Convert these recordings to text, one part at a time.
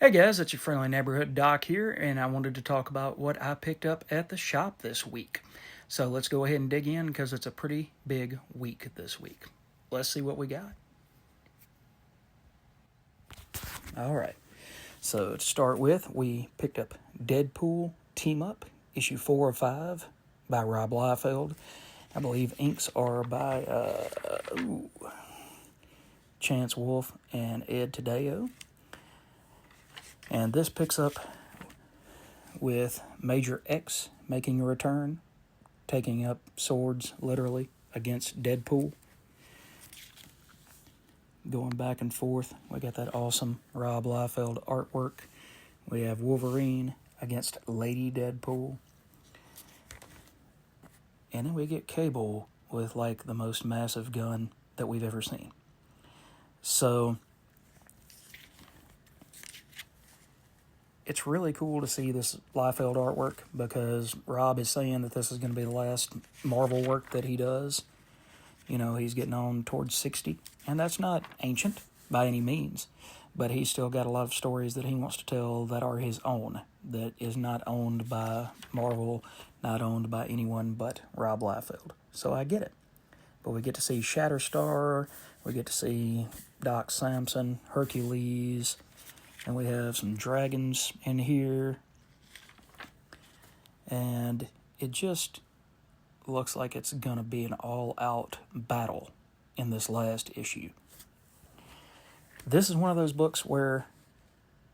Hey guys, it's your friendly neighborhood Doc here, and I wanted to talk about what I picked up at the shop this week. So let's go ahead and dig in because it's a pretty big week this week. Let's see what we got. Alright, so to start with, we picked up Deadpool Team Up, issue 4 of 5 by Rob Liefeld. I believe inks are by Chance Wolfe and Ed Tadeo. And this picks up with Major X making a return, taking up swords, literally, against Deadpool. Going back and forth. We got that awesome Rob Liefeld artwork. We have Wolverine against Lady Deadpool. And then we get Cable with, like, the most massive gun that we've ever seen. So it's really cool to see this Liefeld artwork because Rob is saying that this is going to be the last Marvel work that he does. You know, he's getting on towards 60, and that's not ancient by any means, but he's still got a lot of stories that he wants to tell that are his own, that is not owned by Marvel, not owned by anyone but Rob Liefeld. So I get it. But we get to see Shatterstar, we get to see Doc Samson, Hercules, and we have some dragons in here. And it just looks like it's going to be an all-out battle in this last issue. This is one of those books where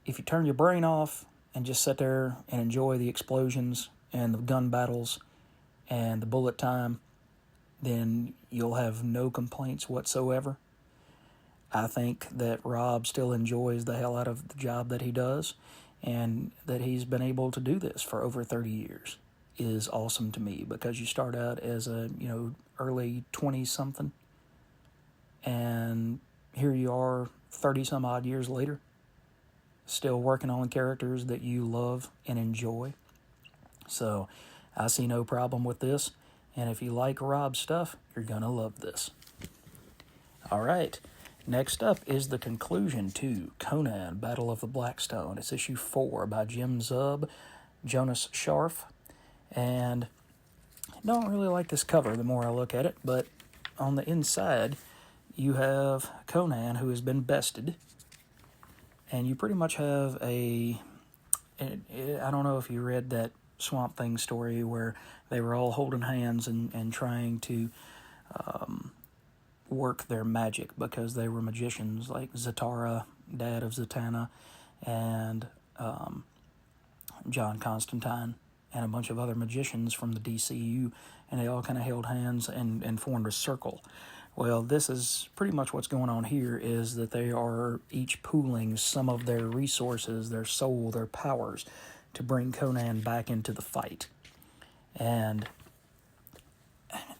if you turn your brain off and just sit there and enjoy the explosions and the gun battles and the bullet time, then you'll have no complaints whatsoever. I think that Rob still enjoys the hell out of the job that he does, and that he's been able to do this for over 30 years is awesome to me, because you start out as a, early 20-something, and here you are 30-some-odd years later, still working on characters that you love and enjoy. So I see no problem with this, and if you like Rob's stuff, you're going to love this. All right. Next up is the conclusion to Conan, Battle of the Blackstone. It's issue 4 by Jim Zub, Jonas Scharf, and I don't really like this cover the more I look at it, but on the inside you have Conan, who has been bested, and you pretty much have I don't know if you read that Swamp Thing story where they were all holding hands and trying to work their magic because they were magicians, like Zatara, dad of Zatanna, and John Constantine, and a bunch of other magicians from the DCU, and they all kind of held hands and formed a circle. Well, this is pretty much what's going on here, is that they are each pooling some of their resources, their soul, their powers, to bring Conan back into the fight. And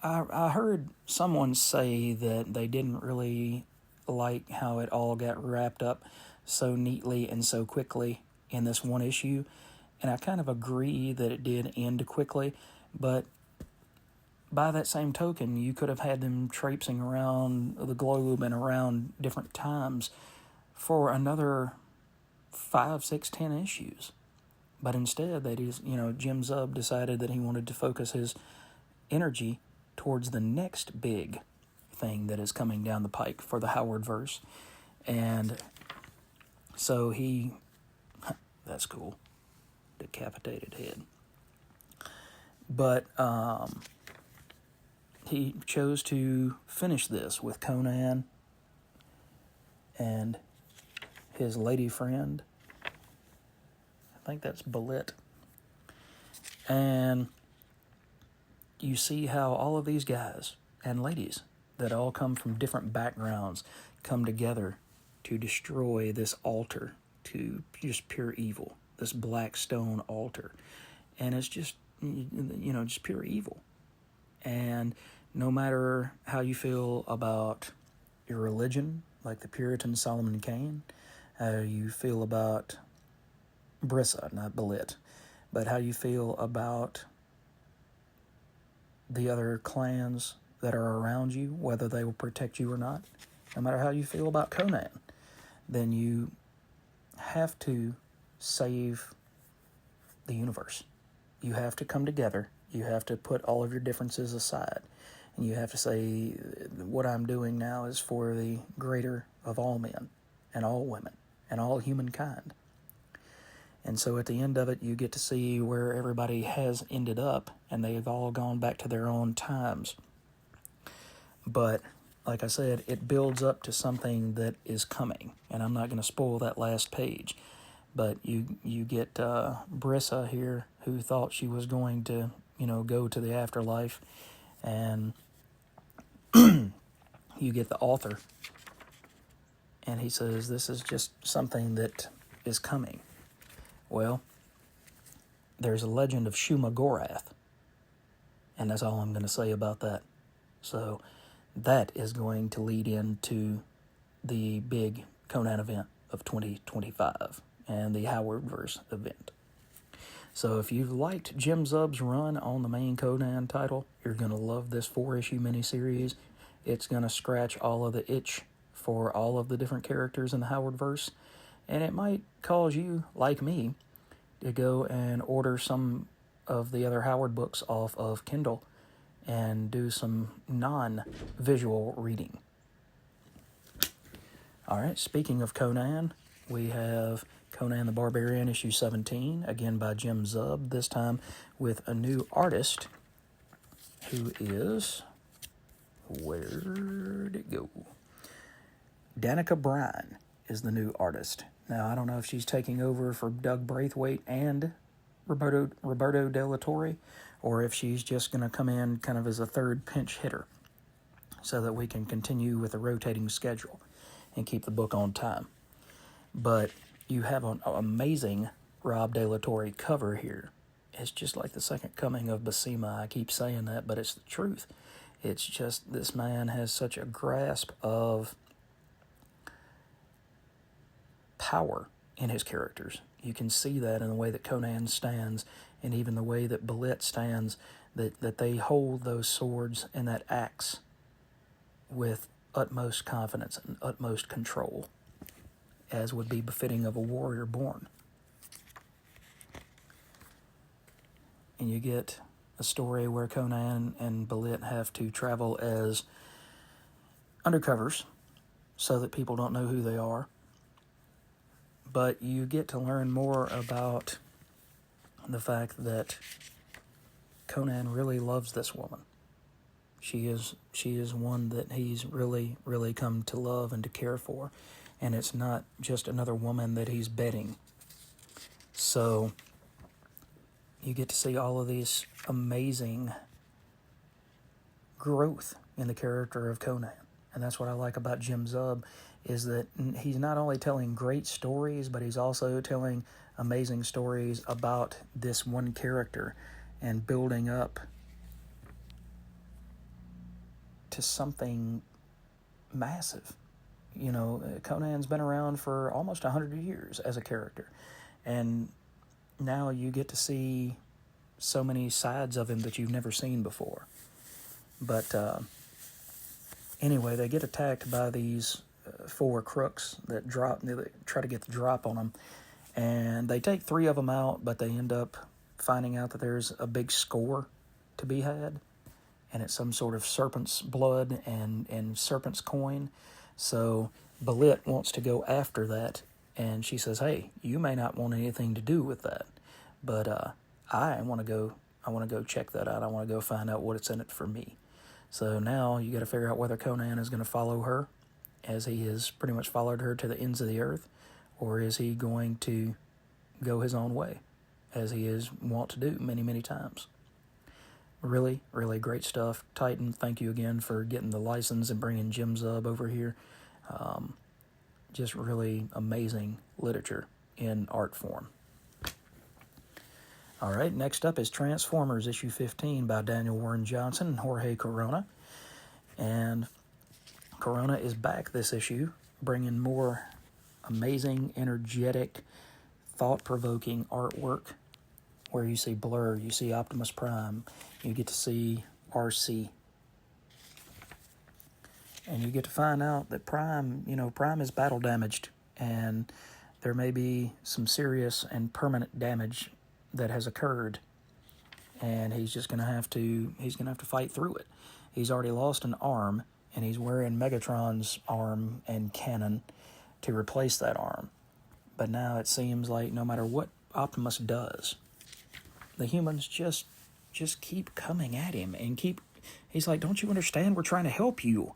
I heard someone say that they didn't really like how it all got wrapped up so neatly and so quickly in this one issue, and I kind of agree that it did end quickly, but by that same token, you could have had them traipsing around the globe and around different times for another 5, 6, 10 issues. But instead, they just, Jim Zub decided that he wanted to focus his energy towards the next big thing that is coming down the pike for the Howard verse. And so that's cool, decapitated head. But he chose to finish this with Conan and his lady friend. I think that's Balit. And you see how all of these guys and ladies that all come from different backgrounds come together to destroy this altar to just pure evil, this black stone altar. And it's just, just pure evil. And no matter how you feel about your religion, like the Puritan Solomon Kane, how you feel about Brissa, not Balit, but how you feel about the other clans that are around you, whether they will protect you or not, no matter how you feel about Conan, then you have to save the universe. You have to come together. You have to put all of your differences aside. And you have to say, what I'm doing now is for the greater of all men and all women and all humankind. And so at the end of it, you get to see where everybody has ended up, and they've all gone back to their own times. But, like I said, it builds up to something that is coming. And I'm not going to spoil that last page. But you get Brissa here, who thought she was going to, go to the afterlife. And you get the author. And he says, this is just something that is coming. Well, there's a legend of Shuma Gorath, and that's all I'm going to say about that. So that is going to lead into the big Conan event of 2025 and the Howardverse event. So if you've liked Jim Zub's run on the main Conan title, you're going to love this 4-issue miniseries. It's going to scratch all of the itch for all of the different characters in the Howardverse. And it might cause you, like me, to go and order some of the other Howard books off of Kindle and do some non-visual reading. All right, speaking of Conan, we have Conan the Barbarian issue 17, again by Jim Zub, this time with a new artist who is, where'd it go? Danica Bryan is the new artist. Now, I don't know if she's taking over for Doug Braithwaite and Roberto De La Torre, or if she's just going to come in kind of as a third pinch hitter so that we can continue with a rotating schedule and keep the book on time. But you have an amazing Rob De La Torre cover here. It's just like the second coming of Buscema. I keep saying that, but it's the truth. It's just this man has such a grasp of power in his characters. You can see that in the way that Conan stands, and even the way that Belit stands, that they hold those swords and that axe with utmost confidence and utmost control, as would be befitting of a warrior born. And you get a story where Conan and Belit have to travel as undercovers so that people don't know who they are. But you get to learn more about the fact that Conan really loves this woman. She is one that he's really, really come to love and to care for. And it's not just another woman that he's bedding. So you get to see all of these amazing growth in the character of Conan. And that's what I like about Jim Zub, is that he's not only telling great stories, but he's also telling amazing stories about this one character and building up to something massive. Conan's been around for almost 100 years as a character, and now you get to see so many sides of him that you've never seen before. But anyway, they get attacked by these 4 crooks that try to get the drop on them, and they take 3 of them out, but they end up finding out that there's a big score to be had, and it's some sort of serpent's blood and serpent's coin. So Belit wants to go after that, and she says, hey, you may not want anything to do with that, but I want to go check that out. I want to go find out what's in it for me. So now you got to figure out whether Conan is going to follow her, as he has pretty much followed her to the ends of the earth, or is he going to go his own way, as he is wont to do many, many times. Really, really great stuff. Titan, thank you again for getting the license and bringing Jim Zub over here. Just really amazing literature in art form. All right, next up is Transformers issue 15 by Daniel Warren Johnson and Jorge Corona. And Corona is back this issue, bringing more amazing, energetic, thought-provoking artwork where you see Blur, you see Optimus Prime, you get to see RC. And you get to find out that Prime is battle damaged, and there may be some serious and permanent damage that has occurred, and he's just gonna have to fight through it. He's already lost an arm, and he's wearing Megatron's arm and cannon to replace that arm. But now it seems like no matter what Optimus does, the humans just keep coming at him and he's like, don't you understand? We're trying to help you.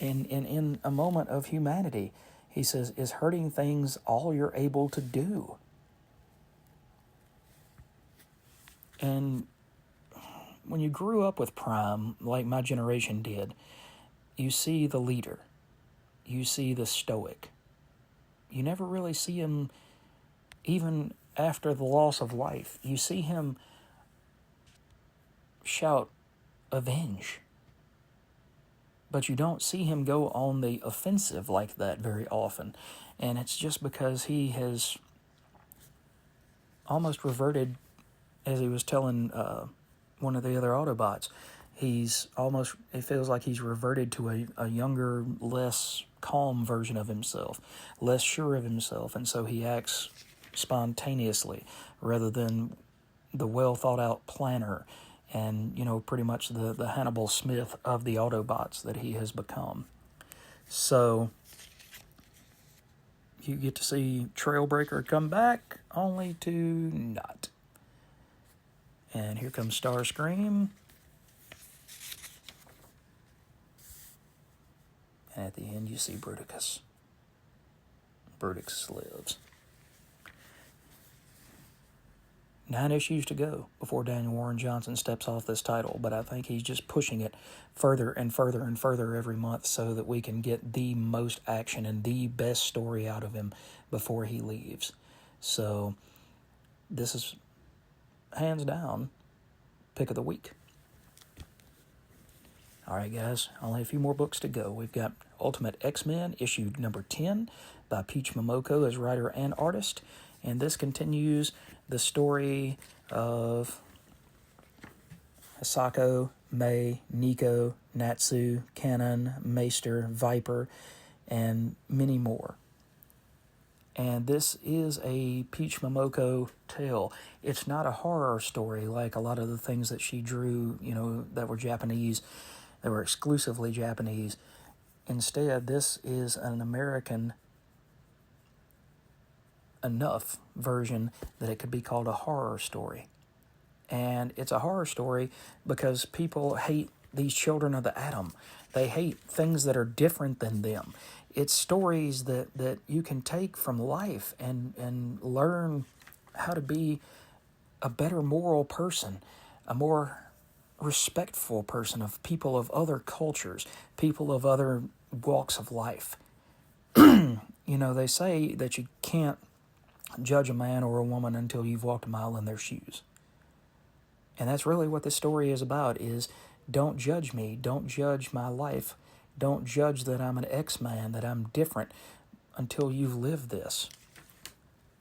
And in a moment of humanity, he says, is hurting things all you're able to do? And when you grew up with Prime, like my generation did, you see the leader. You see the stoic. You never really see him, even after the loss of life, you see him shout, avenge. But you don't see him go on the offensive like that very often. And it's just because he has almost reverted, as he was telling one of the other Autobots, it feels like he's reverted to a younger, less calm version of himself, less sure of himself, and so he acts spontaneously rather than the well-thought-out planner and, pretty much the Hannibal Smith of the Autobots that he has become. So you get to see Trailbreaker come back, only to not. And here comes Starscream. And at the end, you see Bruticus. Bruticus lives. 9 issues to go before Daniel Warren Johnson steps off this title, but I think he's just pushing it further and further and further every month so that we can get the most action and the best story out of him before he leaves. So this is, hands down, pick of the week. All right, guys, only a few more books to go. We've got Ultimate X-Men, issue number 10, by Peach Momoko as writer and artist. And this continues the story of Hisako, Mei, Nico, Natsu, Kanon, Maester, Viper, and many more. And this is a Peach Momoko tale. It's not a horror story like a lot of the things that she drew, that were Japanese, that were exclusively Japanese. Instead, this is an American enough version that it could be called a horror story. And it's a horror story because people hate these children of the atom. They hate things that are different than them. It's stories that you can take from life and learn how to be a better moral person, a more respectful person of people of other cultures, people of other walks of life. They say that you can't judge a man or a woman until you've walked a mile in their shoes. And that's really what this story is about, is don't judge me, don't judge my life, don't judge that I'm an X-Man, that I'm different until you've lived this.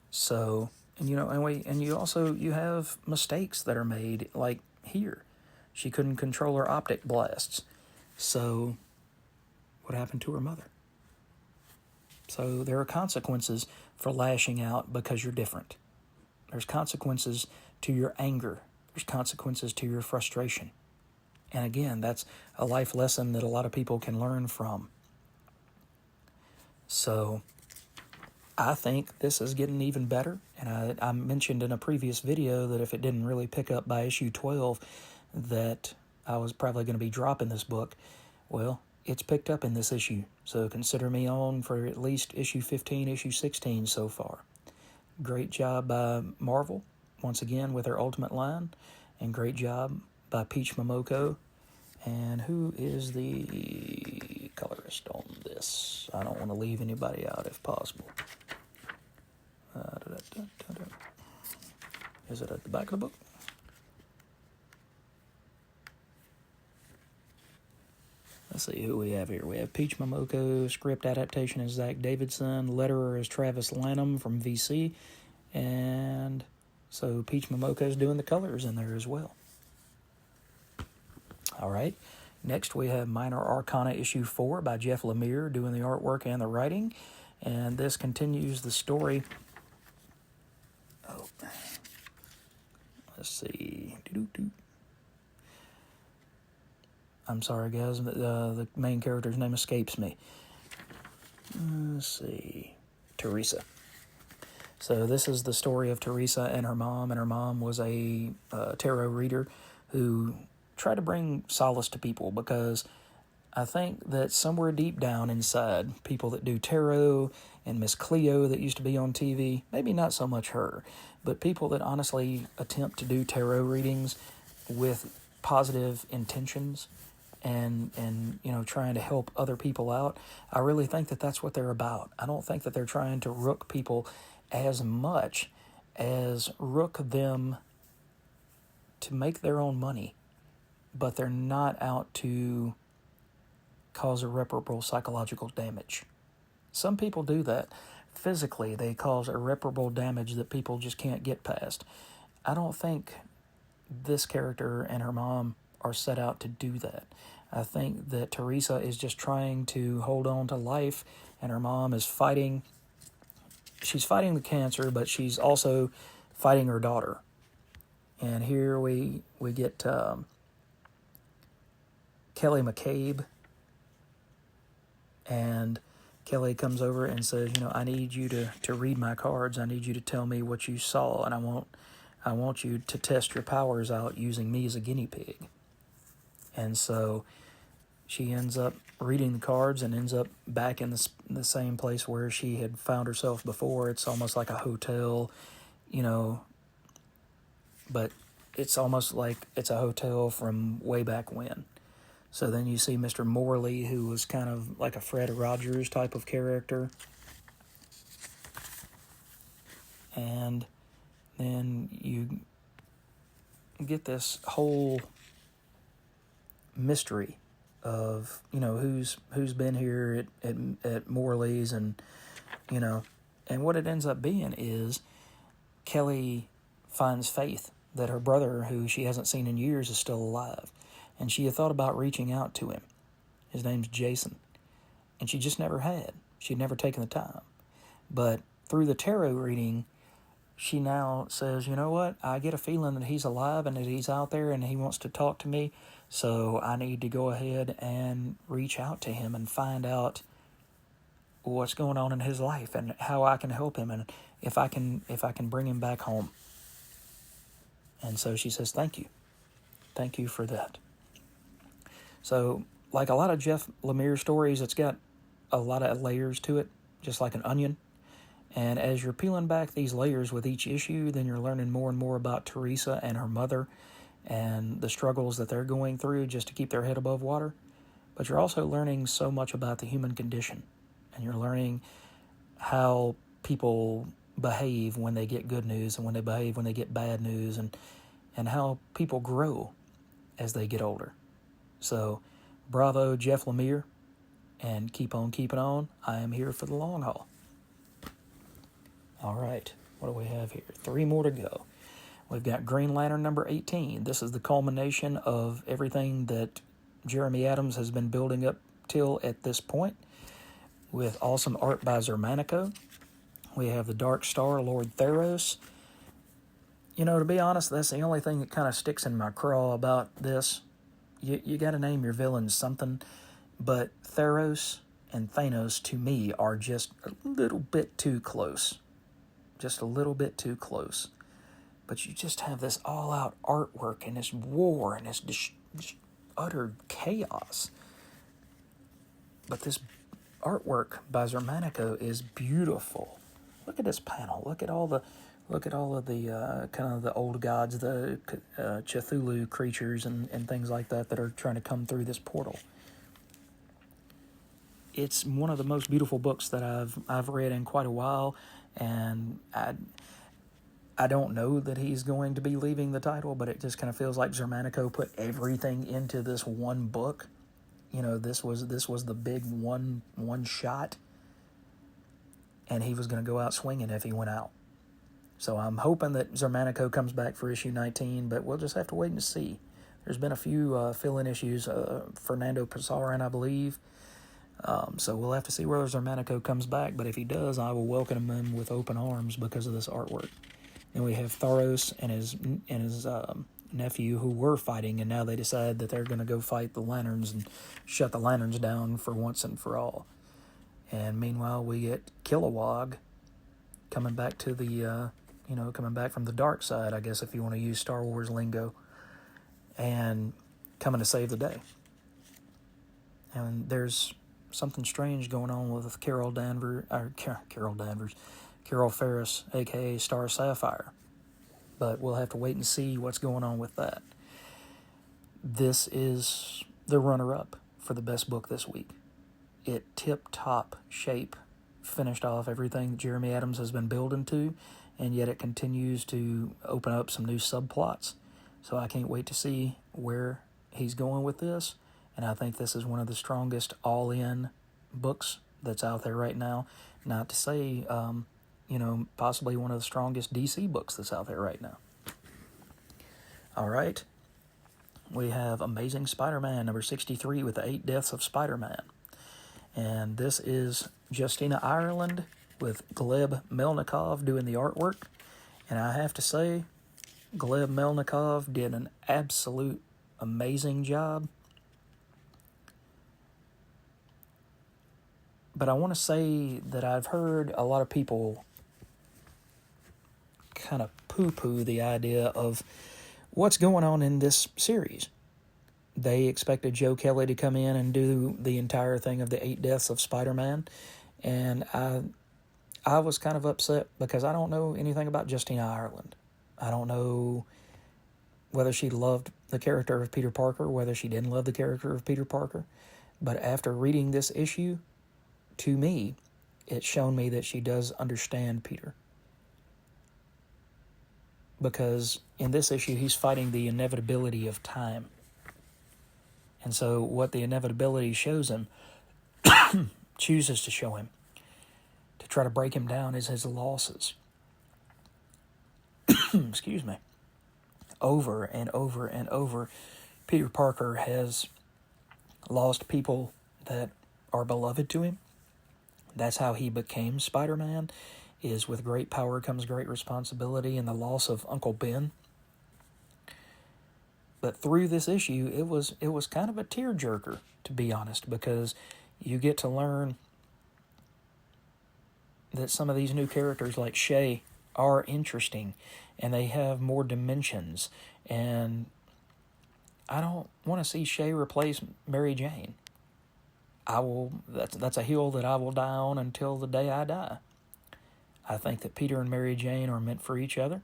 So, you have mistakes that are made, like here. She couldn't control her optic blasts. So, what happened to her mother? So there are consequences for lashing out because you're different. There's consequences to your anger. There's consequences to your frustration. And again, that's a life lesson that a lot of people can learn from. So I think this is getting even better. And I mentioned in a previous video that if it didn't really pick up by issue 12, that I was probably going to be dropping this book. Well, it's picked up in this issue, so consider me on for at least issue 15, issue 16 so far. Great job by Marvel, once again, with their Ultimate line, and great job by Peach Momoko. And who is the colorist on this? I don't want to leave anybody out if possible. Is it at the back of the book? Let's see who we have here. We have Peach Momoko, script adaptation is Zach Davidson, letterer is Travis Lanham from VC, and so Peach Momoko is doing the colors in there as well. All right, next we have Minor Arcana issue 4 by Jeff Lemire doing the artwork and the writing, And this continues the story. Oh, let's see. I'm sorry, guys. The main character's name escapes me. Let's see. Teresa. So this is the story of Teresa and her mom. And her mom was a tarot reader who tried to bring solace to people, because I think that somewhere deep down inside, people that do tarot, and Miss Cleo that used to be on TV, maybe not so much her, but people that honestly attempt to do tarot readings with positive intentions and trying to help other people out, I really think that that's what they're about. I don't think that they're trying to rook people as much as rook them to make their own money, but they're not out to cause irreparable psychological damage. Some people do that. Physically, they cause irreparable damage that people just can't get past. I don't think this character and her mom are set out to do that. I think that Teresa is just trying to hold on to life, and her mom is fighting. She's fighting the cancer, but she's also fighting her daughter. And here we get Kelly McCabe. And Kelly comes over and says, I need you to read my cards. I need you to tell me what you saw, and I want you to test your powers out using me as a guinea pig. And so she ends up reading the cards and ends up back in the same place where she had found herself before. It's almost like a hotel, but it's almost like it's a hotel from way back when. So then you see Mr. Morley, who was kind of like a Fred Rogers type of character. And then you get this whole mystery of, who's been here at Morley's, and what it ends up being is Kelly finds Faith, that her brother, who she hasn't seen in years, is still alive. And she had thought about reaching out to him. His name's Jason. And she just never had. She'd never taken the time. But through the tarot reading, she now says, you know what? I get a feeling that he's alive and that he's out there and he wants to talk to me. So I need to go ahead and reach out to him and find out what's going on in his life and how I can help him, and if I can bring him back home. And so she says, thank you. Thank you for that. So, like a lot of Jeff Lemire stories, it's got a lot of layers to it, just like an onion. And as you're peeling back these layers with each issue, then you're learning more and more about Teresa and her mother and the struggles that they're going through just to keep their head above water. But you're also learning so much about the human condition. And you're learning how people behave when they get good news and when they behave when they get bad news, and how people grow as they get older. So, bravo, Jeff Lemire, and keep on keeping on. I am here for the long haul. All right, what do we have here? 3 more to go. We've got Green Lantern number 18. This is the culmination of everything that Jeremy Adams has been building up till at this point, with awesome art by Zermanico. We have the Dark Star, Lord Theros. To be honest, that's the only thing that kind of sticks in my craw about this. You got to name your villains something, but Theros and Thanos, to me, are just a little bit too close. Just a little bit too close. But you just have this all-out artwork and this war and this utter chaos. But this artwork by Zermanico is beautiful. Look at this panel. Look at all of the kind of the old gods, the Cthulhu creatures and things like that are trying to come through this portal. It's one of the most beautiful books that I've read in quite a while, and I don't know that he's going to be leaving the title, but it just kind of feels like Zermanico put everything into this one book. This was the big one shot, and he was going to go out swinging if he went out. So I'm hoping that Zermanico comes back for issue 19, but we'll just have to wait and see. There's been a few fill-in issues. Fernando Pizarro, I believe, So we'll have to see whether Zermanico comes back, but if he does, I will welcome him with open arms because of this artwork. Then we have Tharos and his nephew who were fighting, and now they decide that they're going to go fight the Lanterns and shut the Lanterns down for once and for all. And meanwhile, we get Kilowog coming back to the, coming back from the dark side, I guess, if you want to use Star Wars lingo, and coming to save the day. And there's something strange going on with Carol Ferris, a.k.a. Star Sapphire. But we'll have to wait and see what's going on with that. This is the runner-up for the best book this week. It tip-top shape finished off everything that Jeremy Adams has been building to, and yet it continues to open up some new subplots. So I can't wait to see where he's going with this. And I think this is one of the strongest all-in books that's out there right now. Not to say, possibly one of the strongest DC books that's out there right now. All right. We have Amazing Spider-Man, number 63, with the 8 Deaths of Spider-Man. And this is Justina Ireland with Gleb Melnikov doing the artwork. And I have to say, Gleb Melnikov did an absolute amazing job. But I want to say that I've heard a lot of people kind of poo-poo the idea of what's going on in this series. They expected Joe Kelly to come in and do the entire thing of the 8 Deaths of Spider-Man. And I was kind of upset because I don't know anything about Justina Ireland. I don't know whether she loved the character of Peter Parker, whether she didn't love the character of Peter Parker. But after reading this issue, to me, it's shown me that she does understand Peter. Because in this issue, he's fighting the inevitability of time. And so what the inevitability shows him, chooses to show him, to try to break him down, is his losses. Excuse me. Over and over and over, Peter Parker has lost people that are beloved to him. That's how he became Spider-Man, is with great power comes great responsibility, and the loss of Uncle Ben. But through this issue, it was kind of a tearjerker, to be honest, because you get to learn that some of these new characters like Shay are interesting, and they have more dimensions. And I don't want to see Shay replace Mary Jane. That's a hill that I will die on until the day I die. I think that Peter and Mary Jane are meant for each other.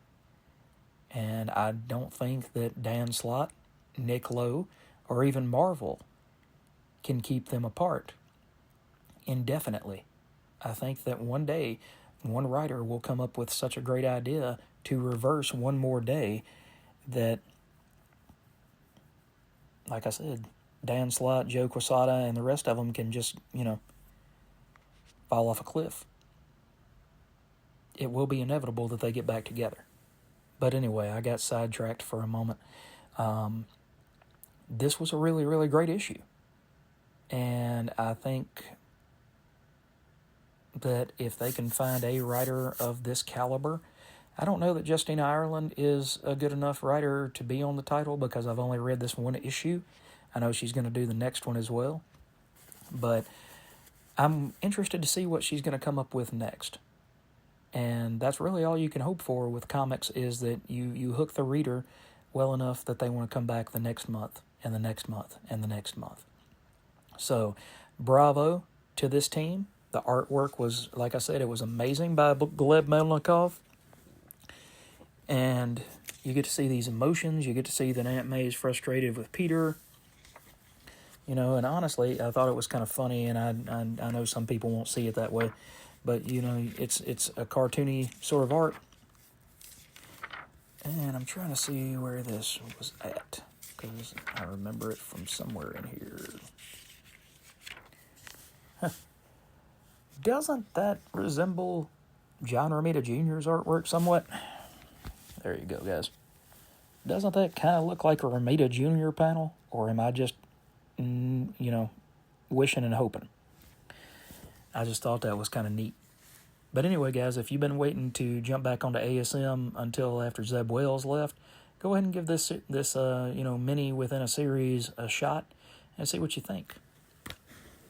And I don't think that Dan Slott, Nick Lowe, or even Marvel can keep them apart indefinitely. I think that one day, one writer will come up with such a great idea to reverse one more day that, like I said, Dan Slott, Joe Quesada, and the rest of them can just, fall off a cliff. It will be inevitable that they get back together. But anyway, I got sidetracked for a moment. This was a really, really great issue. And I think that if they can find a writer of this caliber, I don't know that Justina Ireland is a good enough writer to be on the title because I've only read this one issue. I know she's going to do the next one as well. But I'm interested to see what she's going to come up with next. And that's really all you can hope for with comics, is that you hook the reader well enough that they want to come back the next month and the next month and the next month. So, bravo to this team. The artwork was, like I said, it was amazing by Gleb Melnikov. And you get to see these emotions. You get to see that Aunt May is frustrated with Peter. And honestly, I thought it was kind of funny, and I know some people won't see it that way. But, it's a cartoony sort of art. And I'm trying to see where this was at, because I remember it from somewhere in here. Huh. Doesn't that resemble John Romita Jr.'s artwork somewhat? There you go, guys. Doesn't that kind of look like a Romita Jr. panel? Or am I just, wishing and hoping? I just thought that was kind of neat. But anyway, guys, if you've been waiting to jump back onto ASM until after Zeb Wells left, go ahead and give this mini within a series a shot and see what you think.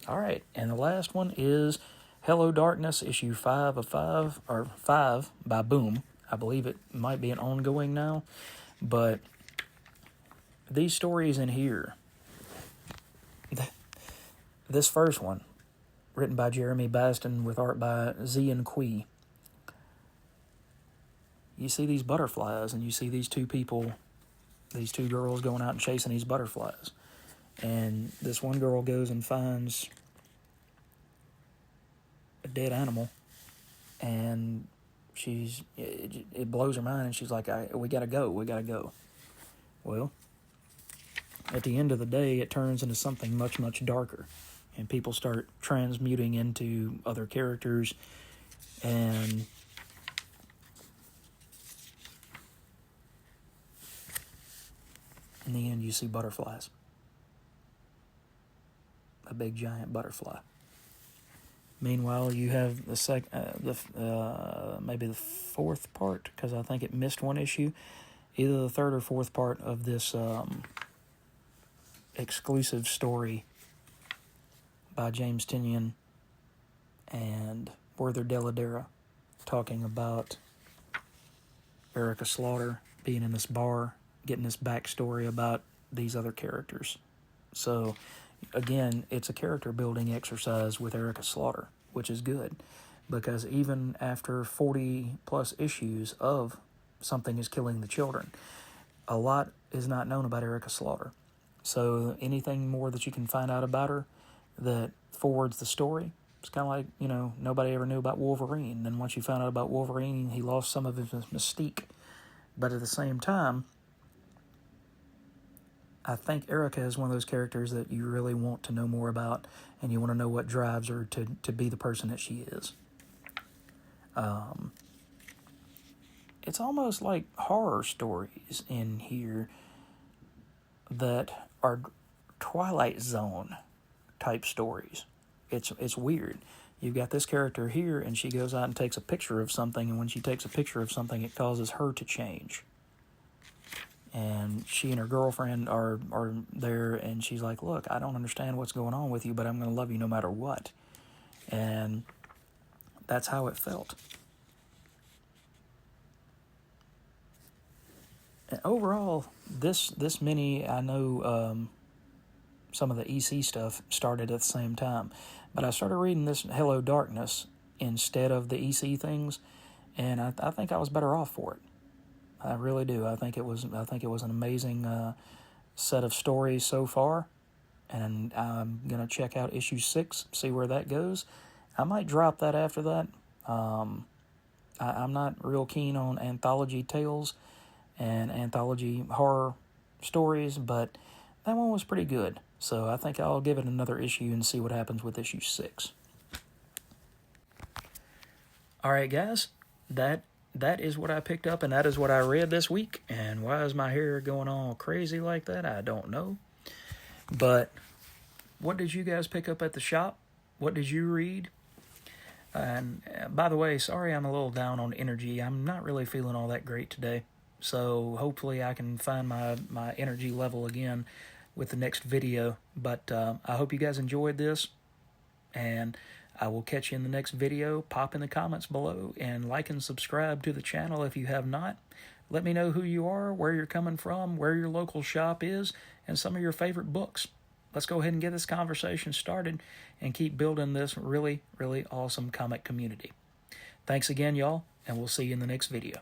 All right, and the last one is Hello Darkness, issue 5 of 5, or 5 by Boom. I believe it might be an ongoing now, but these stories in here, this first one, written by Jeremy Baston with art by Zian Kui. You see these butterflies, and you see these two people, these two girls going out and chasing these butterflies. And this one girl goes and finds a dead animal, and it blows her mind, and she's like, we gotta go. Well, at the end of the day, it turns into something much, much darker. And people start transmuting into other characters, and in the end, you see butterflies. A big giant butterfly. Meanwhile, you have maybe the fourth part, because I think it missed one issue. Either the third or fourth part of this exclusive story by James Tynion and Werther Dell'Edera, talking about Erica Slaughter being in this bar, getting this backstory about these other characters. So, again, it's a character building exercise with Erica Slaughter, which is good, because even after 40 plus issues of Something is Killing the Children, a lot is not known about Erica Slaughter. So anything more that you can find out about her that forwards the story, it's kind of like, nobody ever knew about Wolverine. And once you found out about Wolverine, he lost some of his mystique. But at the same time, I think Erica is one of those characters that you really want to know more about, and you want to know what drives her to be the person that she is. It's almost like horror stories in here that are Twilight Zone type stories. It's weird. You've got this character here, and she goes out and takes a picture of something, and when she takes a picture of something, it causes her to change. And she and her girlfriend are there, and she's like, look, I don't understand what's going on with you, but I'm going to love you no matter what. And that's how it felt. And overall, this mini, I know some of the EC stuff started at the same time, but I started reading this Hello Darkness instead of the EC things, and I think I was better off for it. I really do. I think it was an amazing set of stories so far, and I'm gonna check out issue 6, see where that goes. I might drop that after that. I'm not real keen on anthology tales and anthology horror stories, but that one was pretty good. So I think I'll give it another issue and see what happens with issue 6. All right, guys, that is what I picked up, and that is what I read this week. And why is my hair going all crazy like that? I don't know. But what did you guys pick up at the shop? What did you read? And by the way, sorry I'm a little down on energy. I'm not really feeling all that great today. So hopefully I can find my energy level again with the next video. But I hope you guys enjoyed this, and I will catch you in the next video. Pop in the comments below and like and subscribe to the channel if you have not. Let me know who you are, where you're coming from, where your local shop is, and some of your favorite books. Let's go ahead and get this conversation started and keep building this really, really awesome comic community. Thanks again, y'all, and we'll see you in the next video.